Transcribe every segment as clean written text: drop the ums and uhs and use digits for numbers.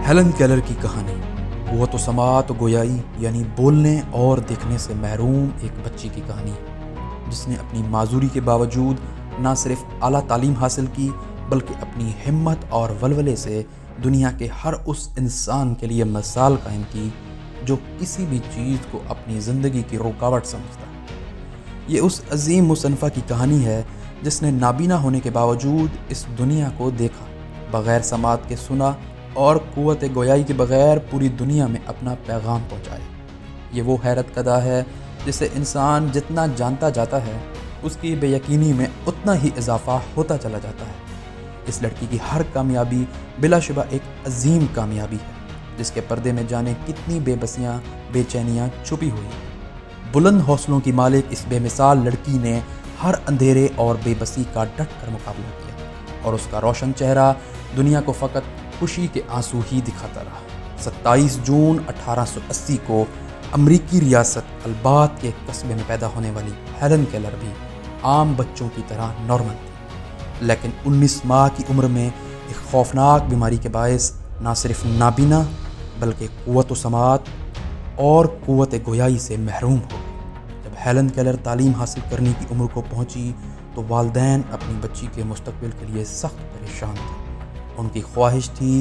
Helen Keller کی کہانی قوت و سماعت و گویائی یعنی بولنے اور دیکھنے سے محروم ایک بچی کی کہانی جس نے اپنی معذوری کے باوجود نہ صرف اعلیٰ تعلیم حاصل کی بلکہ اپنی ہمت اور ولولے سے دنیا کے ہر اس انسان کے لیے مثال قائم کی جو کسی بھی چیز کو اپنی زندگی کی رکاوٹ سمجھتا ہے۔ یہ اس عظیم مصنفہ کی کہانی ہے جس نے نابینا ہونے کے باوجود اس دنیا کو دیکھا، بغیر سماعت کے سنا اور قوت گویائی کے بغیر پوری دنیا میں اپنا پیغام پہنچایا۔ یہ وہ حیرت کدا ہے جسے انسان جتنا جانتا جاتا ہے اس کی بے یقینی میں اتنا ہی اضافہ ہوتا چلا جاتا ہے۔ اس لڑکی کی ہر کامیابی بلا شبہ ایک عظیم کامیابی ہے جس کے پردے میں جانے کتنی بے بسیاں بے چینیاں چھپی ہوئی ہیں۔ بلند حوصلوں کی مالک اس بے مثال لڑکی نے ہر اندھیرے اور بے بسی کا ڈٹ کر مقابلہ کیا اور اس کا روشن چہرہ دنیا کو فقط خوشی کے آنسو ہی دکھاتا رہا۔ 27 جون 1880 کو امریکی ریاست البات کے قصبے میں پیدا ہونے والی ہیلن کیلر بھی عام بچوں کی طرح نارمل تھی، لیکن 19 ماہ کی عمر میں ایک خوفناک بیماری کے باعث نہ صرف نابینا بلکہ قوت و سماعت اور قوت گویائی سے محروم ہو گئی۔ جب ہیلن کیلر تعلیم حاصل کرنے کی عمر کو پہنچی تو والدین اپنی بچی کے مستقبل کے لیے سخت پریشان تھے۔ ان کی خواہش تھی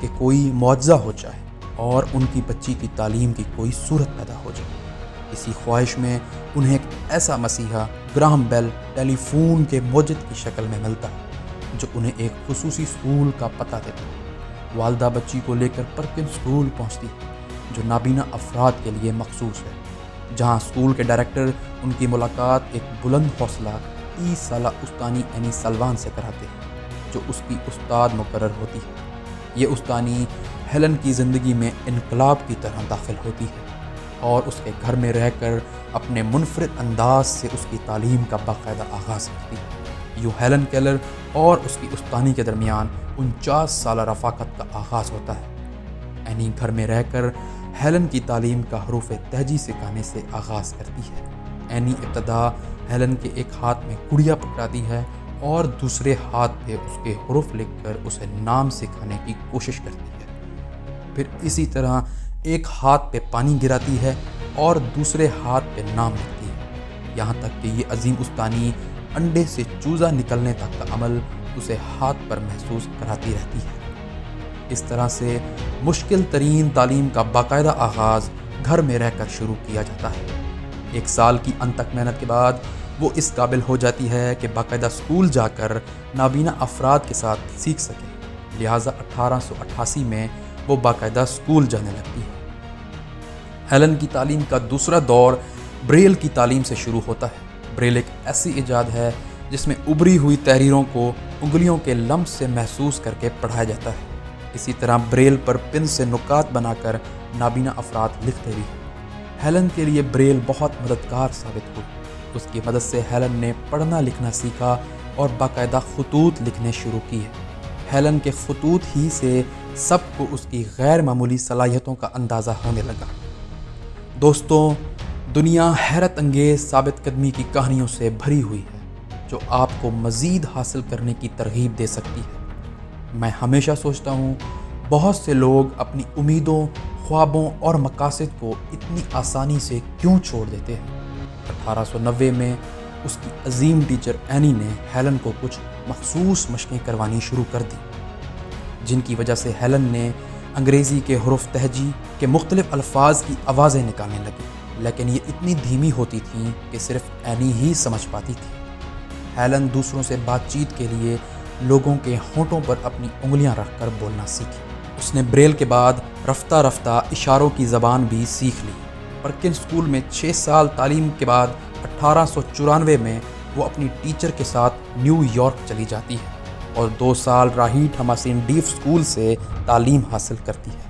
کہ کوئی معجزہ ہو جائے اور ان کی بچی کی تعلیم کی کوئی صورت پیدا ہو جائے۔ اسی خواہش میں انہیں ایک ایسا مسیحا گراہم بیل ٹیلی فون کے موجد کی شکل میں ملتا جو انہیں ایک خصوصی اسکول کا پتہ دیتا۔ والدہ بچی کو لے کر پرکن اسکول پہنچتی جو نابینا افراد کے لیے مخصوص ہے، جہاں اسکول کے ڈائریکٹر ان کی ملاقات ایک بلند حوصلہ 30 سالہ استانی اینی سلوان سے کراتے ہیں جو اس کی استاد مقرر ہوتی ہے۔ یہ استانی ہیلن کی زندگی میں انقلاب کی طرح داخل ہوتی ہے اور اس کے گھر میں رہ کر اپنے منفرد انداز سے اس کی تعلیم کا باقاعدہ آغاز کرتی ہے۔ یوں ہیلن کیلر اور اس کی استانی کے درمیان 49 سالہ رفاقت کا آغاز ہوتا ہے۔ اینی گھر میں رہ کر ہیلن کی تعلیم کا حروف تہجی سکھانے سے آغاز کرتی ہے۔ اینی ابتدا ہیلن کے ایک ہاتھ میں گڑیا پکڑاتی ہے اور دوسرے ہاتھ پہ اس کے حروف لکھ کر اسے نام سکھانے کی کوشش کرتی ہے۔ پھر اسی طرح ایک ہاتھ پہ پانی گراتی ہے اور دوسرے ہاتھ پہ نام لکھتی ہے، یہاں تک کہ یہ عظیم استانی انڈے سے چوزا نکلنے تک کا عمل اسے ہاتھ پر محسوس کراتی رہتی ہے۔ اس طرح سے مشکل ترین تعلیم کا باقاعدہ آغاز گھر میں رہ کر شروع کیا جاتا ہے۔ 1 سال کی انتھک محنت کے بعد وہ اس قابل ہو جاتی ہے کہ باقاعدہ اسکول جا کر نابینا افراد کے ساتھ سیکھ سکے، لہٰذا 1888 میں وہ باقاعدہ اسکول جانے لگتی ہے۔ ہیلن کی تعلیم کا دوسرا دور بریل کی تعلیم سے شروع ہوتا ہے۔ بریل ایک ایسی ایجاد ہے جس میں ابری ہوئی تحریروں کو انگلیوں کے لمس سے محسوس کر کے پڑھایا جاتا ہے۔ اسی طرح بریل پر پن سے نکات بنا کر نابینا افراد لکھتے بھی ہیں۔ ہیلن کے لیے بریل بہت مددگار ثابت ہوئی۔ اس کی مدد سے ہیلن نے پڑھنا لکھنا سیکھا اور باقاعدہ خطوط لکھنے شروع کیے۔ ہیلن کے خطوط ہی سے سب کو اس کی غیر معمولی صلاحیتوں کا اندازہ ہونے لگا۔ دوستوں، دنیا حیرت انگیز ثابت قدمی کی کہانیوں سے بھری ہوئی ہے جو آپ کو مزید حاصل کرنے کی ترغیب دے سکتی ہے۔ میں ہمیشہ سوچتا ہوں بہت سے لوگ اپنی امیدوں، خوابوں اور مقاصد کو اتنی آسانی سے کیوں چھوڑ دیتے ہیں۔ 1890 میں اس کی عظیم ٹیچر اینی نے ہیلن کو کچھ مخصوص مشقیں کروانی شروع کر دی جن کی وجہ سے ہیلن نے انگریزی کے حروف تہجی کے مختلف الفاظ کی آوازیں نکالنے لگی، لیکن یہ اتنی دھیمی ہوتی تھیں کہ صرف اینی ہی سمجھ پاتی تھی۔ ہیلن دوسروں سے بات چیت کے لیے لوگوں کے ہونٹوں پر اپنی انگلیاں رکھ کر بولنا سیکھی۔ اس نے بریل کے بعد رفتہ رفتہ اشاروں کی زبان بھی سیکھ لی۔ پرکن اسکول میں 6 سال تعلیم کے بعد 1894 میں وہ اپنی ٹیچر کے ساتھ نیو یارک چلی جاتی ہے اور 2 سال راہیٹ ہماسین ڈیف اسکول سے تعلیم حاصل کرتی ہے۔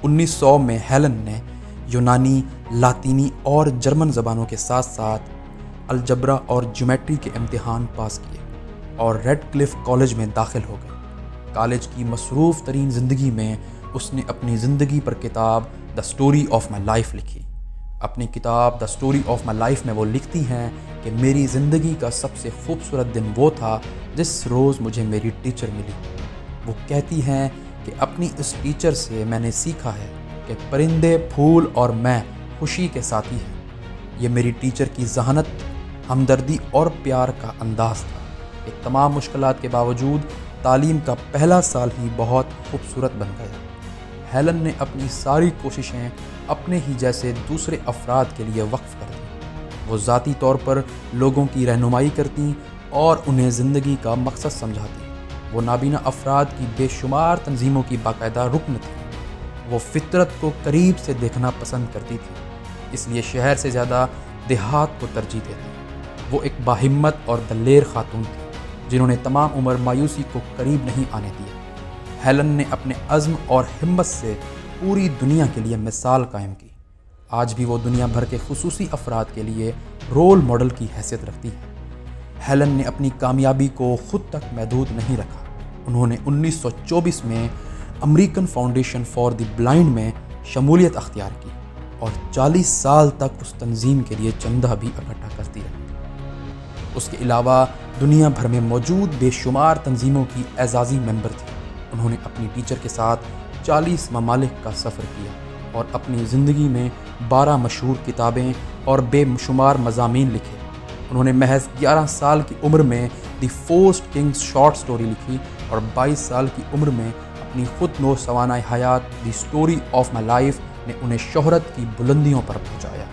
1900 میں ہیلن نے یونانی، لاطینی اور جرمن زبانوں کے ساتھ ساتھ الجبرا اور جیومیٹری کے امتحان پاس کیے اور ریڈ کلف کالج میں داخل ہو گئی۔ کالج کی مصروف ترین زندگی میں اس نے اپنی زندگی پر کتاب the story of my life لکھی۔ اپنی کتاب the story of my life میں وہ لکھتی ہیں کہ میری زندگی کا سب سے خوبصورت دن وہ تھا جس روز مجھے میری ٹیچر ملی۔ وہ کہتی ہیں کہ اپنی اس ٹیچر سے میں نے سیکھا ہے کہ پرندے، پھول اور میں خوشی کے ساتھی ہیں۔ یہ میری ٹیچر کی ذہانت، ہمدردی اور پیار کا انداز تھا کہ تمام مشکلات کے باوجود تعلیم کا پہلا سال ہی بہت خوبصورت بن گیا۔ ہیلن نے اپنی ساری کوششیں اپنے ہی جیسے دوسرے افراد کے لیے وقف کر دیں۔ وہ ذاتی طور پر لوگوں کی رہنمائی کرتیں اور انہیں زندگی کا مقصد سمجھاتیں۔ وہ نابینا افراد کی بے شمار تنظیموں کی باقاعدہ رکن تھیں۔ وہ فطرت کو قریب سے دیکھنا پسند کرتی تھیں، اس لیے شہر سے زیادہ دیہات کو ترجیح دیتی۔ وہ ایک باہمت اور دلیر خاتون تھی جنہوں نے تمام عمر مایوسی کو قریب نہیں آنے دیا۔ ہیلن نے اپنے عزم اور ہمت سے پوری دنیا کے لیے مثال قائم کی۔ آج بھی وہ دنیا بھر کے خصوصی افراد کے لیے رول ماڈل کی حیثیت رکھتی ہے۔ ہیلن نے اپنی کامیابی کو خود تک محدود نہیں رکھا۔ انہوں نے 1924 میں American foundation for the blind میں شمولیت اختیار کی اور 40 سال تک اس تنظیم کے لیے چندہ بھی اکٹھا کرتی رہی۔ اس کے علاوہ دنیا بھر میں موجود بے شمار تنظیموں کی اعزازی ممبر تھی۔ انہوں نے اپنی ٹیچر کے ساتھ 40 ممالک کا سفر کیا اور اپنی زندگی میں 12 مشہور کتابیں اور بے شمار مضامین لکھے۔ انہوں نے محض 11 سال کی عمر میں دی فورسٹ کنگز شارٹ سٹوری لکھی اور 22 سال کی عمر میں اپنی خود نو سوانح حیات دی سٹوری آف مائی لائف نے انہیں شہرت کی بلندیوں پر پہنچایا۔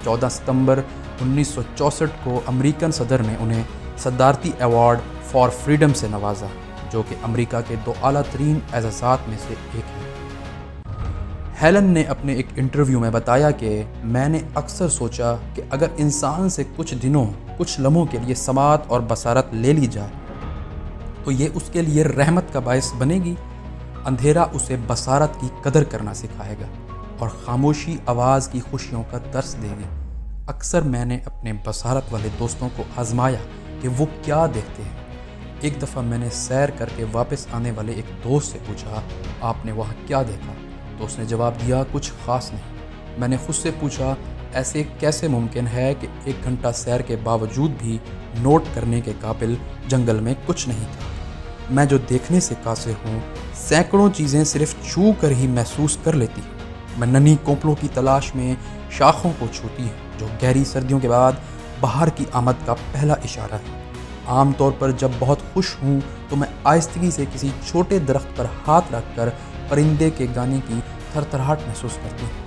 14 ستمبر 1964 کو امریکن صدر نے انہیں صدارتی ایوارڈ فار فریڈم سے نوازا، جو کہ امریکہ کے 2 اعلیٰ ترین اعزازات میں سے ایک ہے۔ ہیلن نے اپنے ایک انٹرویو میں بتایا کہ میں نے اکثر سوچا کہ اگر انسان سے کچھ دنوں، کچھ لمحوں کے لیے سماعت اور بصارت لے لی جائے تو یہ اس کے لیے رحمت کا باعث بنے گی۔ اندھیرا اسے بصارت کی قدر کرنا سکھائے گا اور خاموشی آواز کی خوشیوں کا درس دے گی۔ اکثر میں نے اپنے بصارت والے دوستوں کو آزمایا کہ وہ کیا دیکھتے ہیں۔ ایک دفعہ میں نے سیر کر کے واپس آنے والے ایک دوست سے پوچھا، آپ نے وہاں کیا دیکھا؟ تو اس نے جواب دیا، کچھ خاص نہیں۔ میں نے خود سے پوچھا، ایسے کیسے ممکن ہے کہ 1 گھنٹہ سیر کے باوجود بھی نوٹ کرنے کے قابل جنگل میں کچھ نہیں تھا؟ میں جو دیکھنے سے قاصر ہوں، سینکڑوں چیزیں صرف چھو کر ہی محسوس کر لیتی ہوں۔ میں ننھی کوپلوں کی تلاش میں شاخوں کو چھوتی ہوں، جو گہری سردیوں کے بعد بہار کی آمد کا پہلا اشارہ ہے۔ عام طور پر جب بہت خوش ہوں تو میں آہستگی سے کسی چھوٹے درخت پر ہاتھ رکھ کر پرندے کے گانے کی تھرتھراہٹ محسوس کرتی ہوں۔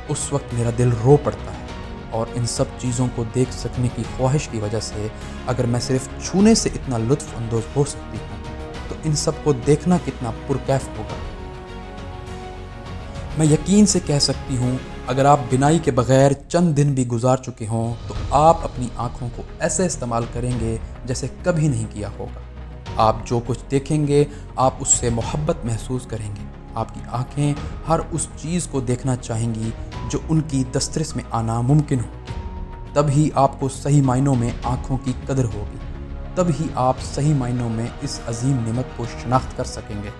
اس وقت میرا دل رو پڑتا ہے، اور ان سب چیزوں کو دیکھ سکنے کی خواہش کی وجہ سے اگر میں صرف چھونے سے اتنا لطف اندوز ہو سکتی ہوں تو ان سب کو دیکھنا کتنا پرکیف ہوگا۔ میں یقین سے کہہ سکتی ہوں، اگر آپ بینائی کے بغیر چند دن بھی گزار چکے ہوں تو آپ اپنی آنکھوں کو ایسے استعمال کریں گے جیسے کبھی نہیں کیا ہوگا۔ آپ جو کچھ دیکھیں گے، آپ اس سے محبت محسوس کریں گے۔ آپ کی آنکھیں ہر اس چیز کو دیکھنا چاہیں گی جو ان کی دسترس میں آنا ممکن ہو۔ تب ہی آپ کو صحیح معنوں میں آنکھوں کی قدر ہوگی۔ تب ہی آپ صحیح معنوں میں اس عظیم نعمت کو شناخت کر سکیں گے۔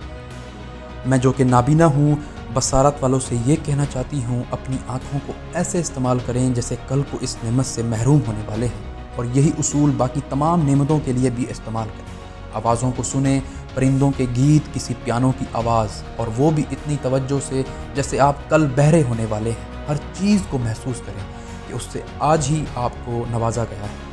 میں جو کہ نابینا ہوں، بصارت والوں سے یہ کہنا چاہتی ہوں، اپنی آنکھوں کو ایسے استعمال کریں جیسے کل کو اس نعمت سے محروم ہونے والے ہیں، اور یہی اصول باقی تمام نعمتوں کے لیے بھی استعمال کریں۔ آوازوں کو سنیں، پرندوں کے گیت، کسی پیانو کی آواز، اور وہ بھی اتنی توجہ سے جیسے آپ کل بہرے ہونے والے ہیں۔ ہر چیز کو محسوس کریں کہ اس سے آج ہی آپ کو نوازا گیا ہے۔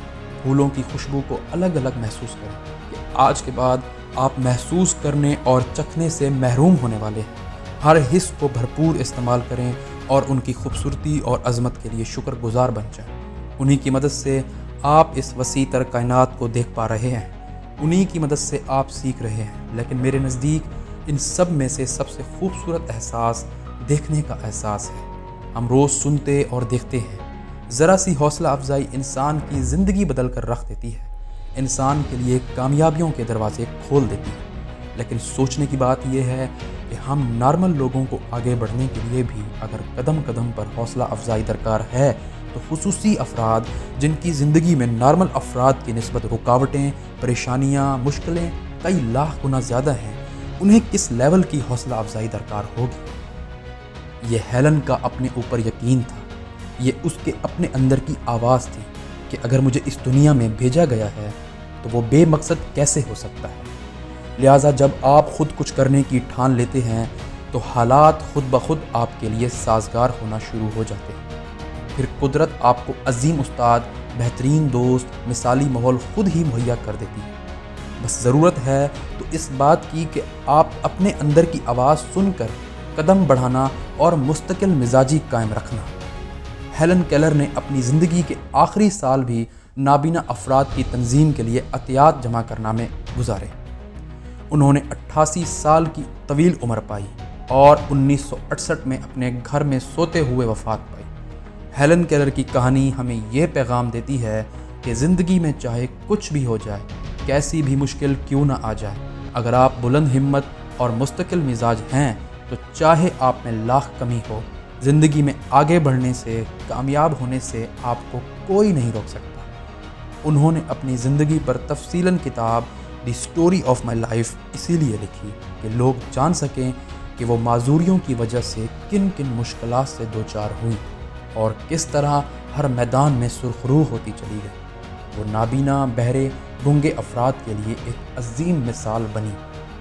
پھولوں کی خوشبو کو الگ الگ محسوس کریں کہ آج کے بعد آپ محسوس کرنے اور چکھنے سے محروم ہونے والے ہیں۔ ہر حس کو بھرپور استعمال کریں اور ان کی خوبصورتی اور عظمت کے لیے شکر گزار بن جائیں۔ انہی کی مدد سے آپ اس وسیع تر کائنات کو دیکھ پا رہے ہیں، انہی کی مدد سے آپ سیکھ رہے ہیں۔ لیکن میرے نزدیک ان سب میں سے سب سے خوبصورت احساس دیکھنے کا احساس ہے۔ ہم روز سنتے اور دیکھتے ہیں، ذرا سی حوصلہ افزائی انسان کی زندگی بدل کر رکھ دیتی ہے، انسان کے لیے کامیابیوں کے دروازے کھول دیتی ہے۔ لیکن سوچنے کی بات یہ ہے کہ ہم نارمل لوگوں کو آگے بڑھنے کے لیے بھی اگر قدم قدم پر حوصلہ افزائی درکار ہے تو خصوصی افراد جن کی زندگی میں نارمل افراد کی نسبت رکاوٹیں، پریشانیاں، مشکلیں کئی لاکھ گنا زیادہ ہیں، انہیں کس لیول کی حوصلہ افزائی درکار ہوگی۔ یہ ہیلن کا اپنے اوپر یقین تھا، یہ اس کے اپنے اندر کی آواز تھی کہ اگر مجھے اس دنیا میں بھیجا گیا ہے تو وہ بے مقصد کیسے ہو سکتا ہے۔ لہٰذا جب آپ خود کچھ کرنے کی ٹھان لیتے ہیں تو حالات خود بخود آپ کے لیے سازگار ہونا شروع ہو جاتے ہیں۔ پھر قدرت آپ کو عظیم استاد، بہترین دوست، مثالی ماحول خود ہی مہیا کر دیتی ہے۔ بس ضرورت ہے تو اس بات کی کہ آپ اپنے اندر کی آواز سن کر قدم بڑھانا اور مستقل مزاجی قائم رکھنا۔ ہیلن کیلر نے اپنی زندگی کے آخری سال بھی نابینا افراد کی تنظیم کے لیے عطیات جمع کرنا میں گزارے۔ انہوں نے 88 سال کی طویل عمر پائی اور 1968 میں اپنے گھر میں سوتے ہوئے وفات پائی۔ ہیلن کیلر کی کہانی ہمیں یہ پیغام دیتی ہے کہ زندگی میں چاہے کچھ بھی ہو جائے، کیسی بھی مشکل کیوں نہ آ جائے، اگر آپ بلند ہمت اور مستقل مزاج ہیں تو چاہے آپ میں لاکھ کمی ہو، زندگی میں آگے بڑھنے سے، کامیاب ہونے سے آپ کو کوئی نہیں روک سکتا۔ انہوں نے اپنی زندگی پر تفصیلاً کتاب the story of my life اسی لیے لکھی کہ لوگ جان سکیں کہ وہ معذوریوں کی وجہ سے کن کن مشکلات سے دوچار ہوئیں اور کس طرح ہر میدان میں سرخرو ہوتی چلی گئی۔ وہ نابینا، بہرے، گنگے افراد کے لیے ایک عظیم مثال بنی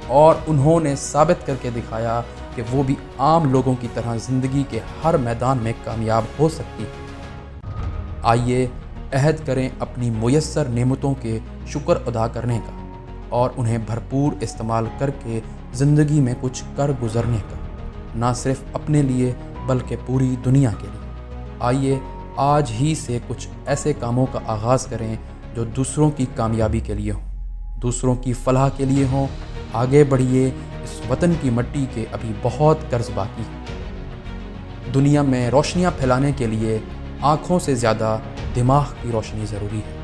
اور انہوں نے ثابت کر کے دکھایا کہ وہ بھی عام لوگوں کی طرح زندگی کے ہر میدان میں کامیاب ہو سکتی ہے۔ آئیے عہد کریں اپنی میسر نعمتوں کے شکر ادا کرنے کا اور انہیں بھرپور استعمال کر کے زندگی میں کچھ کر گزرنے کا، نہ صرف اپنے لیے بلکہ پوری دنیا کے لیے۔ آئیے آج ہی سے کچھ ایسے کاموں کا آغاز کریں جو دوسروں کی کامیابی کے لیے ہوں، دوسروں کی فلاح کے لیے ہوں۔ آگے بڑھیے، اس وطن کی مٹی کے ابھی بہت قرض باقی ہے۔ دنیا میں روشنیاں پھیلانے کے لیے آنکھوں سے زیادہ دماغ کی روشنی ضروری ہے۔